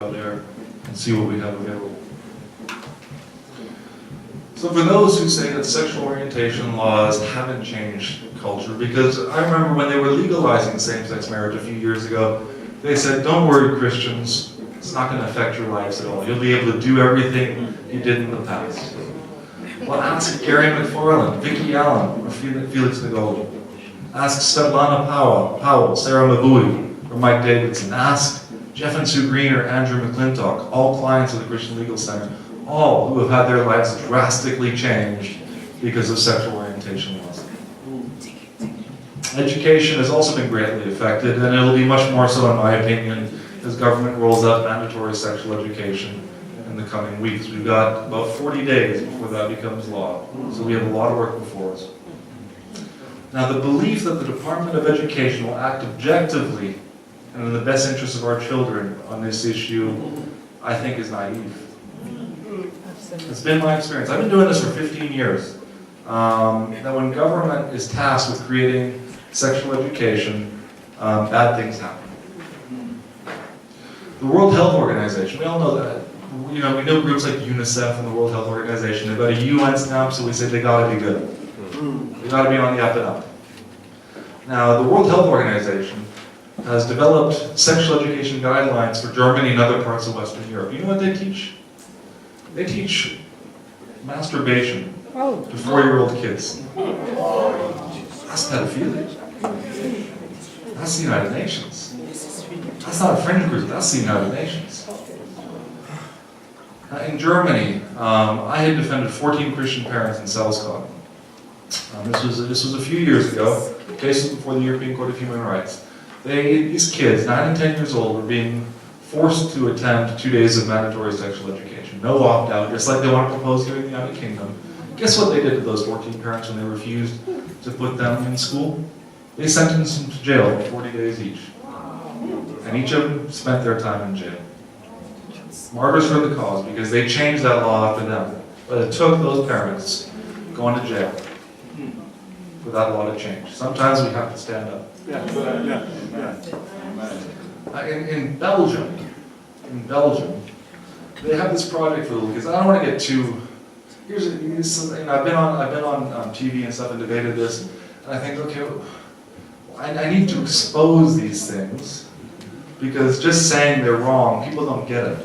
out there and see what we have available. So for those who say that sexual orientation laws haven't changed culture, because I remember when they were legalizing same-sex marriage a few years ago, they said, don't worry Christians, it's not going to affect your lives at all. You'll be able to do everything you did in the past. Well, ask Gary McFarland, Vicky Allen, or Felix Nagoli. Ask Svetlana Powell, Sarah Mabui, or Mike Davidson. Ask Jeff and Sue Green or Andrew McClintock, all clients of the Christian Legal Center, all who have had their lives drastically changed because of sexual orientation laws. Education has also been greatly affected, and it'll be much more so, in my opinion, as government rolls out mandatory sexual education in the coming weeks. We've got about 40 days before that becomes law, so we have a lot of work before us. Now, the belief that the Department of Education will act objectively and in the best interest of our children on this issue, I think is naive. It's been my experience. I've been doing this for 15 years. That when government is tasked with creating sexual education, bad things happen. The World Health Organization, we all know that. We know groups like UNICEF and the World Health Organization. They've got a UN stamp, so we say they got to be good. They got to be on the up and up. Now, the World Health Organization has developed sexual education guidelines for Germany and other parts of Western Europe. You know what they teach? They teach masturbation to 4-year-old kids. That's pedophilia. That's the United Nations. That's not a fringe group, that's the United Nations. In Germany, I had defended 14 Christian parents in Salzkamp. This was a few years ago, cases before the European Court of Human Rights. These kids, 9 and 10 years old, were being forced to attend 2 days of mandatory sexual education. No opt-out, just like they want to propose here in the United Kingdom. Guess what they did to those 14 parents when they refused to put them in school? They sentenced them to jail for 40 days each. And each of them spent their time in jail. Martyrs for the cause, because they changed that law after them. But it took those parents going to jail for that law to change. Sometimes we have to stand up. In Belgium, they have this project for little kids. I don't want to get too. I've been on TV and stuff and debated this, and I think, okay, I need to expose these things because just saying they're wrong, people don't get it.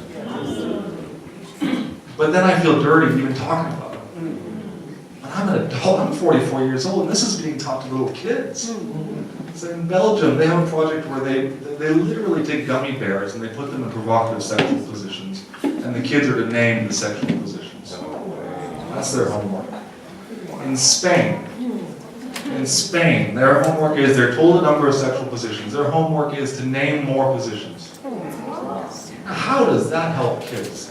But then I feel dirty even talking about it. I'm an adult, I'm 44 years old, and this is being taught to little kids. So in Belgium, they have a project where they literally take gummy bears and they put them in provocative sexual positions, and the kids are to name the sexual positions. That's their homework. In Spain, their homework is they're told a number of sexual positions. Their homework is to name more positions. Now, how does that help kids?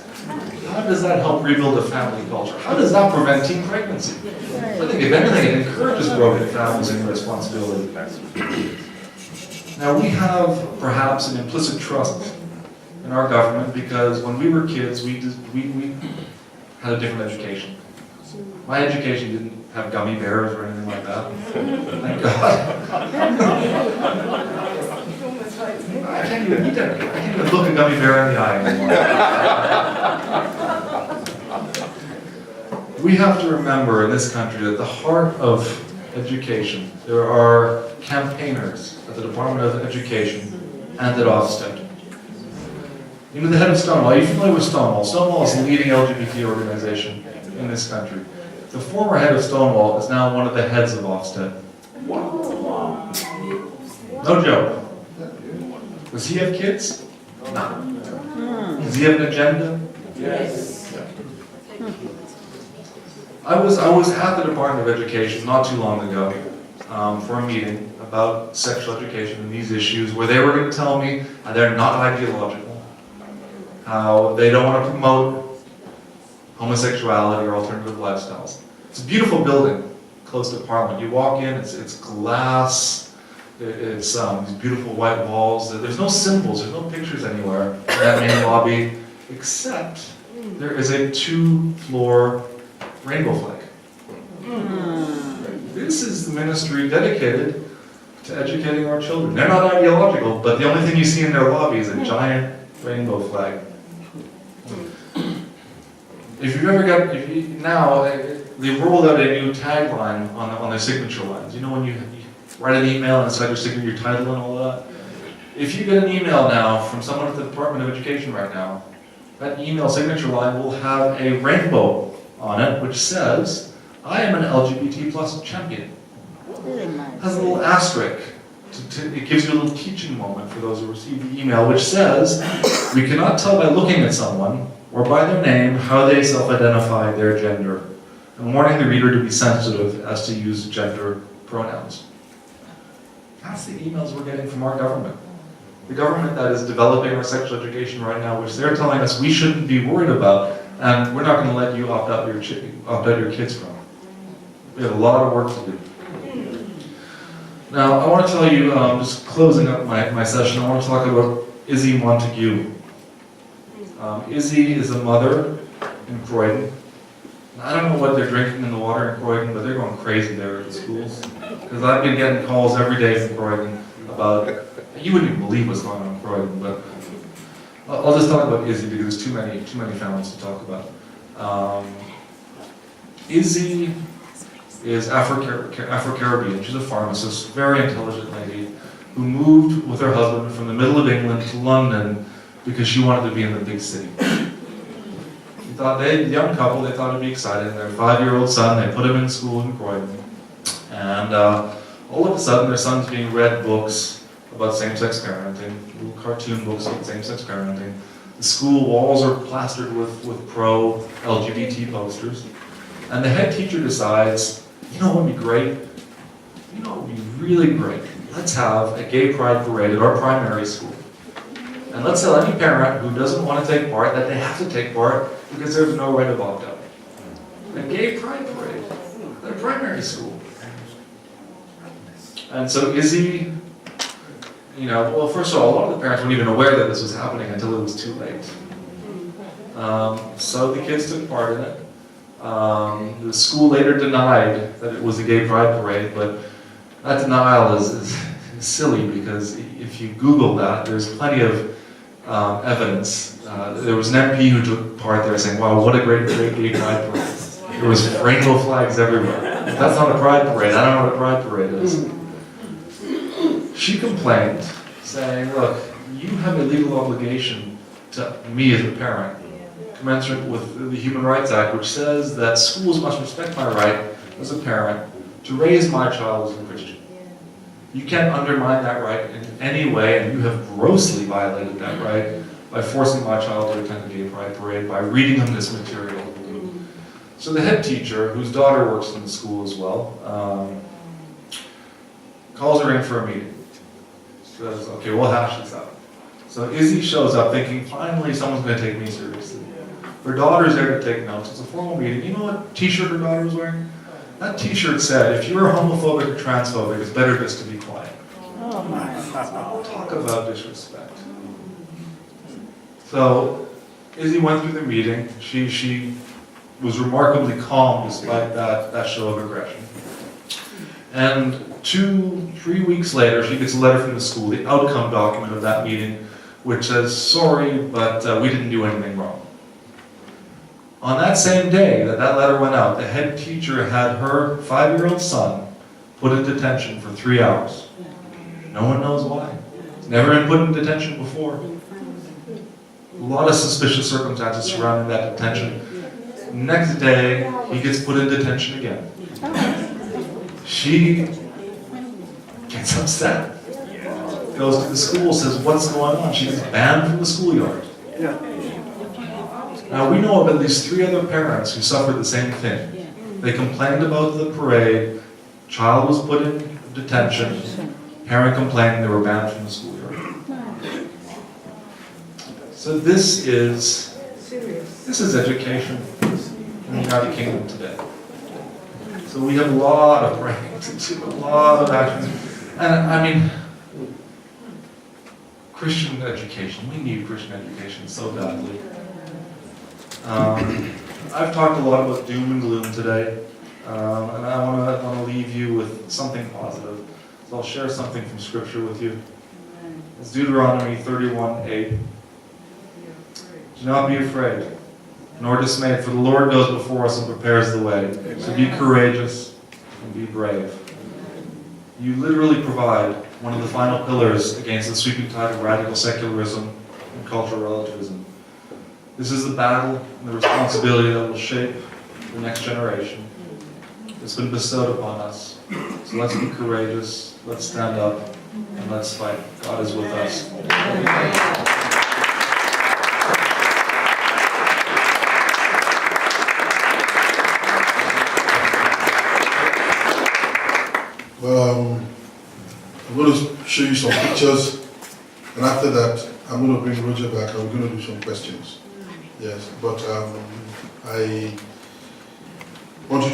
How does that help rebuild a family culture? How does that prevent teen pregnancy? I think if anything, it encourages broken families and responsibility. Now we have perhaps an implicit trust in our government because when we were kids, we had a different education. My education didn't have gummy bears or anything like that. Thank God. I can't even look a gummy bear in the eye anymore. We have to remember in this country that at the heart of education, there are campaigners at the Department of Education and at Ofsted. You know the head of Stonewall, are you familiar with Stonewall? Stonewall is the leading LGBT organization in this country. The former head of Stonewall is now one of the heads of Ofsted. No joke. Does he have kids? No. Does he have an agenda? Yes. I was at the Department of Education not too long ago for a meeting about sexual education and these issues where they were going to tell me how they're not ideological, how they don't want to promote homosexuality or alternative lifestyles. It's a beautiful building close to Parliament. You walk in, it's glass, it's these beautiful white walls. There's no symbols, there's no pictures anywhere in that main lobby, except there is a 2-floor rainbow flag. This is the ministry dedicated to educating our children. They're not ideological, but the only thing you see in their lobby is a giant rainbow flag. if you've ever got, now, they've rolled out a new tagline on their signature lines. You know when you write an email and inside your signature, your title and all that? If you get an email now from someone at the Department of Education right now, that email signature line will have a rainbow on it which says, I am an LGBT plus champion. It has a little asterisk. It gives you a little teaching moment for those who receive the email, which says, we cannot tell by looking at someone or by their name how they self-identify their gender, and warning the reader to be sensitive as to use gender pronouns. That's the emails we're getting from our government. The government that is developing our sexual education right now, which they're telling us we shouldn't be worried about, and we're not going to let you opt out your kids from. We have a lot of work to do. Now, I want to tell you, just closing up my session, I want to talk about Izzy Montague. Izzy is a mother in Croydon. I don't know what they're drinking in the water in Croydon, but they're going crazy there at the schools. Because I've been getting calls every day from Croydon about, you wouldn't even believe what's going on in Croydon, but I'll just talk about Izzy because there's too many families to talk about. Izzy is Afro-Caribbean. She's a pharmacist, very intelligent lady, who moved with her husband from the middle of England to London because she wanted to be in the big city. She thought, young couple, they thought it'd be exciting. Their 5-year-old son, they put him in school in Croydon. And all of a sudden, their son's being read books about same-sex parenting, little cartoon books about same-sex parenting. The school walls are plastered with pro-LGBT posters. And the head teacher decides, you know what would be great? You know what would be really great? Let's have a gay pride parade at our primary school. And let's tell any parent who doesn't want to take part that they have to take part because there's no right of opt-out. A gay pride parade at a primary school. And so Izzy, well, first of all, a lot of the parents weren't even aware that this was happening until it was too late. So the kids took part in it. The school later denied that it was a gay pride parade, but that denial is silly because if you Google that, there's plenty of evidence. There was an MP who took part there saying, wow, what a great gay pride parade. There was rainbow flags everywhere. That's not a pride parade. I don't know what a pride parade is. She complained, saying, look, you have a legal obligation to me as a parent, commensurate with the Human Rights Act, which says that schools must respect my right as a parent to raise my child as a Christian. You can't undermine that right in any way, and you have grossly violated that right by forcing my child to attend a gay pride parade, by reading them this material. So the head teacher, whose daughter works in the school as well, calls her in for a meeting. Says, okay, we'll hash this out. So Izzy shows up thinking, finally someone's going to take me seriously. Her daughter's there to take notes. It's a formal meeting. You know what t-shirt her daughter was wearing? That t-shirt said, if you're homophobic or transphobic, it's better just to be quiet. Oh my. Talk about disrespect. So Izzy went through the meeting. She was remarkably calm despite that show of aggression. And 2-3 weeks later, she gets a letter from the school, the outcome document of that meeting, which says, sorry, but we didn't do anything wrong. On that same day that letter went out, the head teacher had her 5-year-old son put in detention for 3 hours. No one knows why. He's never been put in detention before. A lot of suspicious circumstances surrounding that detention. Next day, he gets put in detention again. She gets upset. Goes to the school, says, what's going on? She gets banned from the schoolyard. Now, we know of at least 3 other parents who suffered the same thing. They complained about the parade, child was put in detention, parent complained they were banned from the schoolyard. So this is education in the United Kingdom today. So we have a lot of praying to do, a lot of action. And I mean, Christian education, we need Christian education so badly. I've talked a lot about doom and gloom today, and I want to leave you with something positive. So I'll share something from Scripture with you. It's Deuteronomy 31:8. Do not be afraid, nor dismayed, for the Lord goes before us and prepares the way. So be courageous and be brave. You literally provide one of the final pillars against the sweeping tide of radical secularism and cultural relativism. This is the battle and the responsibility that will shape the next generation. It's been bestowed upon us. So let's be courageous, let's stand up, and let's fight. God is with us. Well, I'm going to show you some pictures, and after that, I'm going to bring Roger back and we're going to do some questions. Yes, but I want you